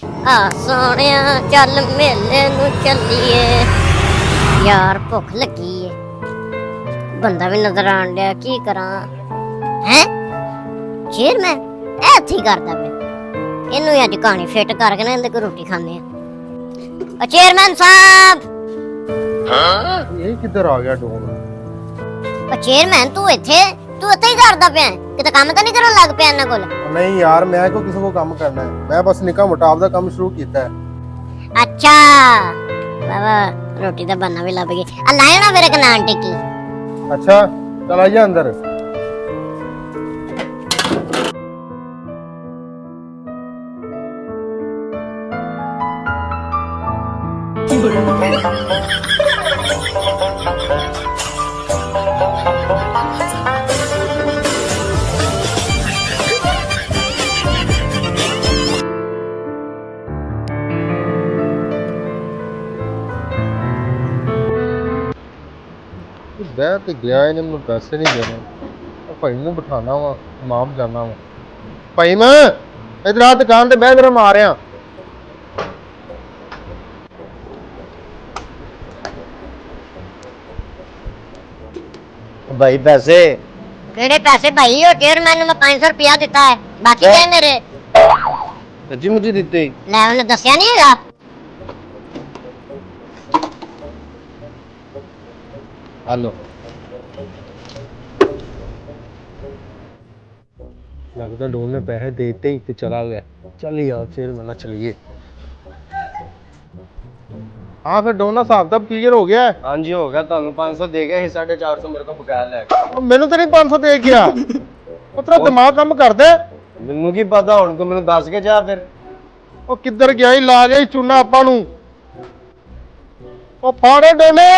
ਆ ਸੋਹਣਿਆ ਚੱਲ ਮੇਲੇ ਨੂੰ ਚੱਲੀਏ ਯਾਰ ਭੁੱਖ ਲੱਗੀ ਏ ਬੰਦਾ ਵੀ ਨਜ਼ਰ ਆਣ ਡਿਆ ਕੀ ਕਰਾਂ ਹੈ ਚੇਅਰਮੈਨ ਇਹ ਇੱਥੇ ਹੀ ਕਰਦਾ ਪਿਆ ਇਹਨੂੰ ਹੀ ਅੱਜ ਕਹਾਣੀ ਫਿੱਟ ਕਰਕੇ ਨਾ ਇਹਦੇ ਕੋਲ ਰੋਟੀ ਖਾਂਦੇ ਆ ਚੇਅਰਮੈਨ ਸਾਹਿਬ ਇਹ ਕਿੱਧਰ ਆ ਗਿਆ ਡੋਨ ਚੇਅਰਮੈਨ ਤੂੰ ਇੱਥੇ ਹੀ ਕਰਦਾ ਪਿਆ ਕਿਤੇ ਕੰਮ ਤਾਂ ਨਹੀਂ ਕਰਨ ਲੱਗ ਪਿਆ ਇਹਨਾਂ ਕੋਲ ਨਹੀਂ ਯਾਰ ਮੈਂ ਕੋ ਕਿਸੇ ਕੋ ਕੰਮ ਕਰਨਾ ਹੈ ਮੈਂ ਬਸ ਨਿੱਕਾ ਮੋਟਾ ਆਪਦਾ ਕੰਮ ਸ਼ੁਰੂ ਕੀਤਾ ਹੈ ਅੱਛਾ ਬਾਬਾ ਰੋਟੀ ਦਾ ਬਣਨਾ ਵੀ ਲੱਭ ਗਈ ਆ ਲਾਇਣਾ ਫਿਰ ਇੱਕ ਨਾਨ ਟਿੱਕੀ ਅੱਛਾ ਚਲ ਆ ਜਾ ਅੰਦਰ ਬਹਿ ਤੇ ਗਿਆ ਇਹਨੇ ਮੈਨੂੰ ਪੈਸੇ ਨਹੀਂ ਦੇਣੇ ਭਾਈ ਨੂੰ ਬਿਠਾਣਾ ਵਾ ਮਾਮ ਜਾਣਾ ਵਾ ਭਾਈ ਮੈਂ ਇਧਰ ਆ ਦੁਕਾਨ ਤੇ ਬਹਿ ਜਰਾ ਮਾਰਿਆ भाई पैसे ਕਿਹੜੇ ਪੈਸੇ ਭਾਈ ਉਹ ਚੇਅਰਮੈਨ ਨੂੰ ਮੈਂ 500 ਰੁਪਇਆ ਦਿੱਤਾ ਹੈ ਬਾਕੀ ਕਿਹੜੇ ਮੇਰੇ सच्ची मुझे दीते ਲੈ ਉਹਨੇ ਦੱਸਿਆ ਨਹੀਂ ਹੈਗਾ हेलो लगता डोन ने पैसे देते ही तो चला गया चल यार फिर मना चलिए हाँ फिर डोन हिसाब दा क्लियर हो गया है हाँ जी हो गया ਤੁਹਾਨੂੰ 500 ਦੇ ਗਿਆ ਸੀ 450 ਮੇਰੇ ਕੋਲ ਬਕਾਇਆ ਲੈ ਕੇ ਮੈਨੂੰ ਤਾਂ ਨਹੀਂ 500 ਦੇ ਗਿਆ ਉਹ ਤੇਰਾ ਦਿਮਾਗ ਕੰਮ ਕਰਦਾ ਮੈਨੂੰ ਕੀ ਪਤਾ ਹੁਣ ਤੂੰ ਮੈਨੂੰ ਦੱਸ ਕੇ ਜਾ ਫਿਰ ਉਹ ਕਿੱਧਰ ਗਿਆ ਹੀ ਲਾ ਗਿਆ ਚੂਨਾ ਆਪਾਂ ਨੂੰ ਉਹ ਫਾੜੇ ਡੋਨੇ